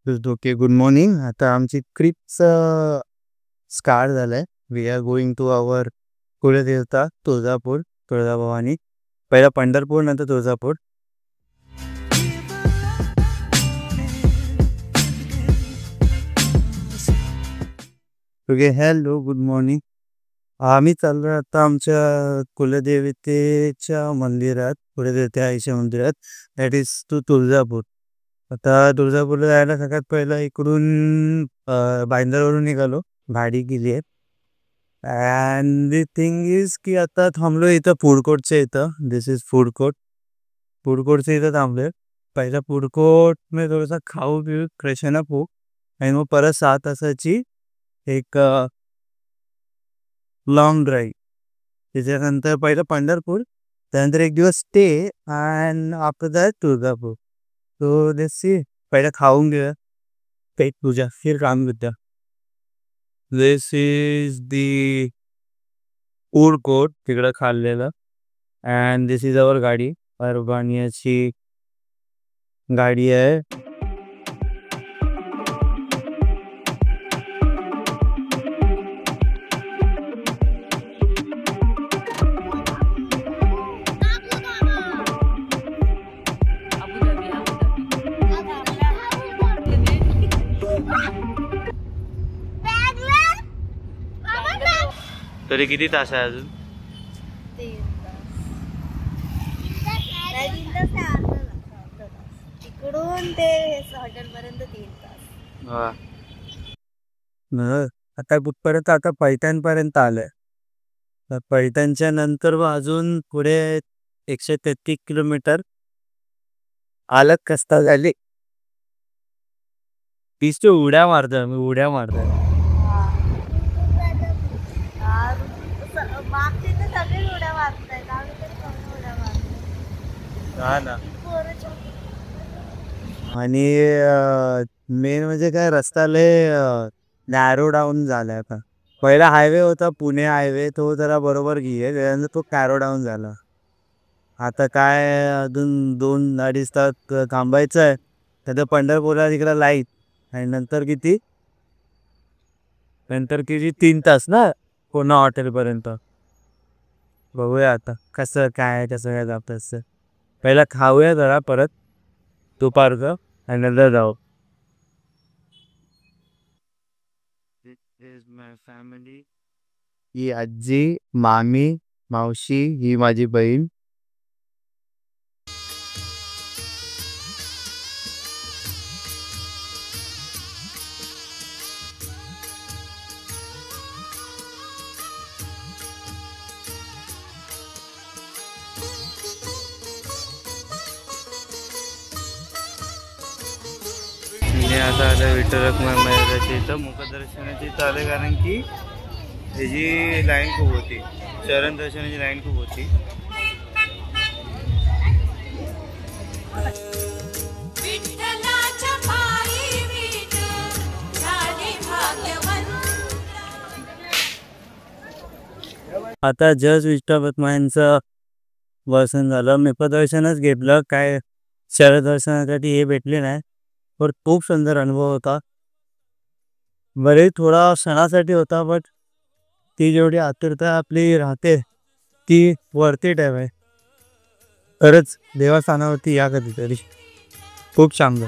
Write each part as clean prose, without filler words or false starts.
Okay, good morning. आता आमची ट्रिपचं start झालंय. वी आर गोइंग टू आवर कुलदेवता तुळजापूर, तुळजाभवानी. पहिला पंढरपूर, नंतर Tuljapur. Okay, hello, good morning. आम्ही चाललो आता आमच्या कुलदेवतेच्या मंदिरात, कुलदेवते आईच्या मंदिरात, दॅट इज टू तुळजापूर. आता तुळजापूरला जायला सगळ्यात पहिलं इकडून बांद्रावरून निघालो, गाडी केली आहे. अँड दी थिंग इज की आता थांबलो इथं फूड कोर्टच्या इथं. दिस इज फूड कोर्ट. फूड कोर्टच्या इथं थांबलोय. पहिला फूड कोर्ट मध्ये थोडासा खाऊ पिऊ, फ्रेशन अप होऊ, आणि मग परत 6 तासाची एक लॉंग ड्राईव्ह. त्याच्यानंतर पहिलं पंढरपूर, त्यानंतर एक दिवस stay, and after that Tuljapur. So let's see. पहिला खाऊन घेऊया, पेट पूजा, फिर काम विद्या. दिस इज दी फूड कोर्ट, तिकडं खाल्लेलं. अँड दिस इज अवर गाडी, अरबानियाची गाडी आहे. तरी किती तास आहे अजून? 3 तास. तिकडून ते हॉटेल पर्यंत 3 तास. आता कुठपर्यंत? आता पैठणपर्यंत आलंय. तर पैठणच्या नंतर अजून पुढे 133 किलोमीटर. आलत कस्ता झाली. तीच उड्या मारतोय मी, उड्या मारतोय. मागचे तर सगळे उड्या मारतायत, आम्ही तरी कमी उड्या मारतो. हा ना. आणि मेन म्हणजे काय, रस्ता लय नॅरो डाऊन झालाय. आता पहिला हायवे होता पुणे हायवे, तो जरा बरोबर घे, त्यानंतर तो नॅरो डाऊन झाला. आता काय अजून 2-2.5 तास थांबायचं आहे. त्यात पंढरपूरला तिकडे लाईट, आणि नंतर किती 3 तास ना पुन्हा हॉटेलपर्यंत. बघूया आता कसं काय जातं. पहिला खाऊया जरा, परत दुपारचं, आणि नंतर जाऊ. फॅमिली, ही आजी, मामी, मावशी, ही माझी बहीण. आता आलं विठ्ठल रखुमाई मंदिराच्या इथं मुखदर्शनाची इथं आले, कारण की त्याची लाईन खूप होती, चरण दर्शनाची लाईन खूप होती. आता जस्ट विठ्ठल रखुमाईंचं दर्शन झालं. मुखदर्शनच घेतलं, काय शरद दर्शनासाठी हे भेटले नाही. पण खूप सुंदर अनुभव होता. बरे थोडा क्षणासाठी होता, बट ती जेवढी आतुरता आपली राहते ती वरती ठेवाय. खरंच देवस्थानावरती या कधीतरी, खूप चांगलं.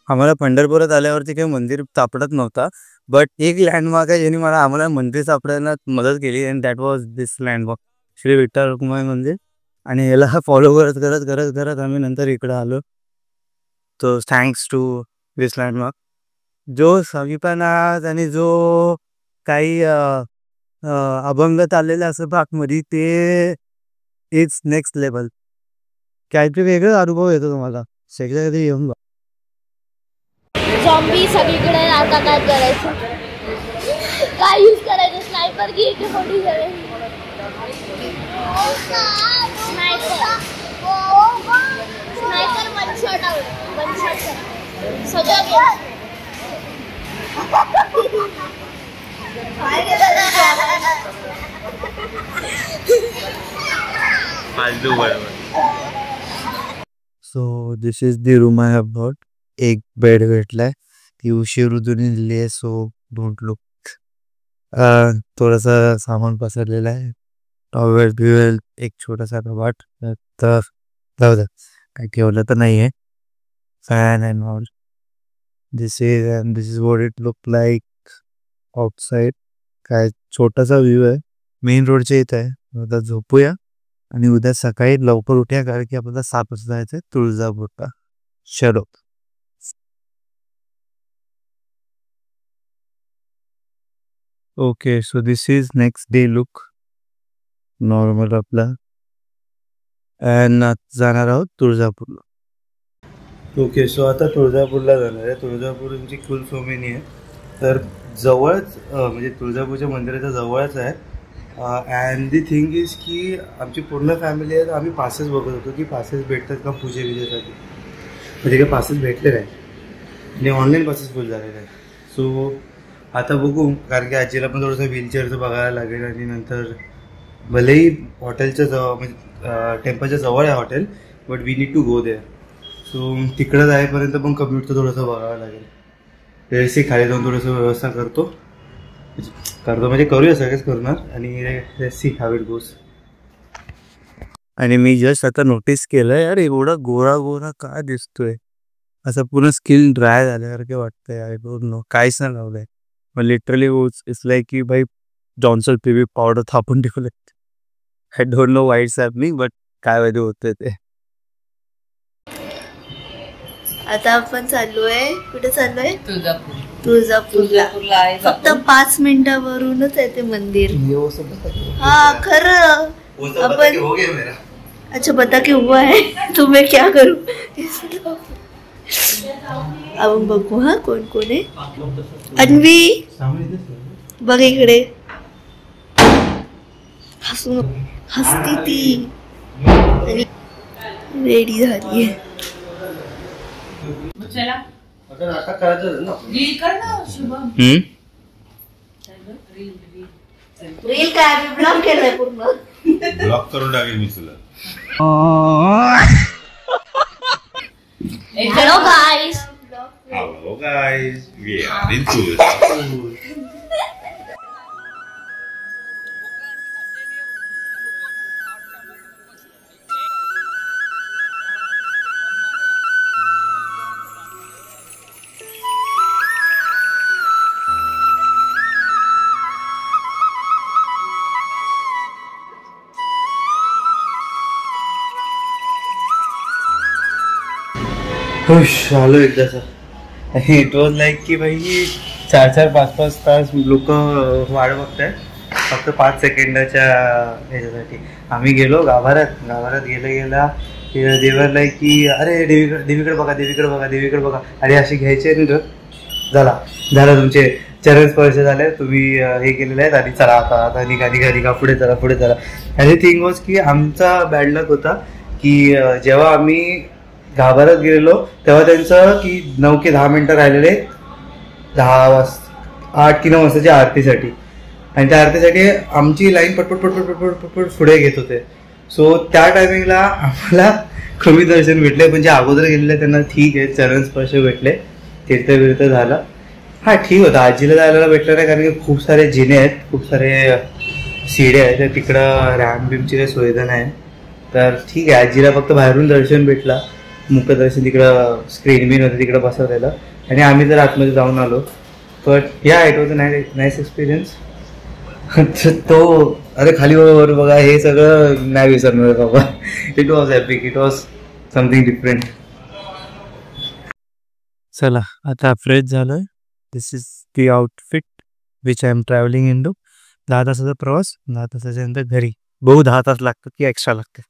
आम्हाला पंढरपुरात आल्यावरती काही मंदिर सापडत नव्हता, बट एक लँडमार्क आहे ज्याने आम्हाला मंदिर सापडायला मदत केली, and that was this landmark, Shri Vitthal Rakhumai मंदिर. आणि याला फॉलो करत करत करत करत आम्ही नंतर इकडं आलो. तो थँक्स टू दिस लँडमार्क. जो समीपनात आणि जो काही अभंगत आलेले असं भागमध्ये, ते इट्स नेक्स्ट लेवल. काहीतरी वेगळा अनुभव येतो तुम्हाला, सगळ्या कधी येऊन बघा. झॉम्बी सगळीकडे, आता काय करायचं, काय यूज करायचं, स्नायपर की AK-47. स्नायपर वन शॉट आवडतो. वन शॉट सगळं game. So this is the room I have got. एक बेड भेटलाय, ती उशीर उधून दिली आहे, सो डोंट लुक. थोडासा सामान पसरलेला आहे, टॉवेल बिवेल, एक छोटासा कबाट, तर जाऊ द्या, काही ठेवलं तर नाही आहे. Fan and all. This is what it look like outside. काय छोटासा व्ह्यू आहे, मेन रोडच्या इथं आहे. आता झोपूया आणि उद्या सकाळी लवकर उठूया, कारण की आपल्याला 7 वाजता जायचं आहे तुळजापूरला. चलो. Okay, so this is next day look. Normal आपला. अँड जाणार आहोत तुळजापूरला. ओके, सो आता तुळजापूरला जाणार आहे. तुळजापूरची कुलस्वामिनी आहे, तर जवळच म्हणजे तुळजापूरच्या मंदिराच्या जवळच आहे. अँड दी थिंग इज की आमची पूर्ण फॅमिली आहे, तर आम्ही पासेस बघत होतो की पासेस भेटतात का पूजेविजेसाठी. म्हणजे काही पासेस भेटले नाही आणि ऑनलाईन पासेस फुल झालेले आहे. सो आता बघू, कारण की आजीला पण थोडंसं व्हीलचेअरचं बघायला लागेल. आणि नंतर भलेही हॉटेलच्या जवळ म्हणजे टेम्पलच्या जवळ आहे hotel, but we need to go there. So तिकडं जाईपर्यंत पण कम्प्युटरचं थोडंसं बघावं लागेल. रेसी खाली जाऊन थोडंसं व्यवस्था करतो म्हणजे करूया, सगळेच करणार. आणि रेसी हाव इट गोज. आणि मी जस्ट आता नोटीस केलं, यार एवढा गोरा गोरा काय दिसतोय, असं पूर्ण स्किन ड्राय झाल्यासारखं वाटतंय. आय डोंट नो, काहीच नाही लावलंय. मग लिटरली इट्स लाईक की भाई जॉन्सन बेबी पावडर थापून ठेवलंय. I don't know why it's happening, but काय माहिती होतंय ते. आता आपण चाललोय, कुठे चाललोय? तुळजापूरला. फक्त 5 मिनिटावरूनच आहे ते मंदिर. हा खरं. आपण अच्छा बता के हुआ है तो मैं क्या करूं. आपण बघू हा कोण कोण आहे. अन्वी बघ इकडे, हसती ती आणि रेडी झाली आहे. रील काय ब्लॉक केलंय पूर्ण. ब्लॉक करून टाकेल मी तुला. Hello guys. Hello guys, we are in Tullजापूर. आलो एकदाचा. इट वॉज लाईक की भाई 4-5 तास लोक वाट बघताय फक्त 5 सेकंदाच्या ह्याच्यासाठी. आम्ही गेलो गाभाऱ्यात गेला देवर लाईक की अरे देवीकडे बघा अरे असे घ्यायचे नाही. झाला तुमचे चरण स्पर्श झाले, तुम्ही हे केलेले आहेत आणि चला आता निघा पुढे चला. आणि थिंग वॉज की आमचा बॅड लक होता की जेव्हा आम्ही गाभाऱ्यात गेलेलो तेव्हा त्यांचं की 9 ते 10 मिनिटं राहिलेले 8 की 9 वाजताच्या आरतीसाठी. आणि त्या आरतीसाठी आमची लाईन पटपट पुढे घेत होते. सो त्या टायमिंगला आम्हाला कमी दर्शन भेटले, म्हणजे अगोदर गेलेले त्यांना ठीक आहे चरण स्पर्श भेटले, तीर्थविर्थ झालं. हा ठीक होता. आजीला जायला भेटलं नाही कारण की खूप सारे जिने आहेत, खूप सारे शिडे आहेत, तर तिकडं रॅम्प बिमची काही सुविधा नाही. तर ठीक आहे, आजीला फक्त बाहेरून दर्शन भेटला, मुखदर्शन तिकडं स्क्रीन बिन होते तिकडं बसवलेलं आणि आम्ही जर आतमध्ये जाऊन आलो. बट या it was a nice experience. तो अरे खाली वर बघा हे सगळं नाही विसरणार बाबा. It was epic, it was something different. चला आता फ्रेश झालोय. This is the outfit which I am travelling in too. 10 तासाचा प्रवास, 10 तासाच्या नंतर घरी. बहु 10 तास लागतात की एक्स्ट्रा लागते.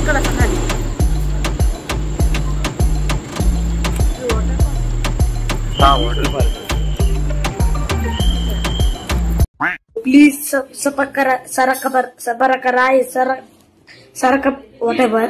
पकड असं खाली. प्लीज सबस्क्राइब करा, सारा खबर, सबरा करा, सारा whatever.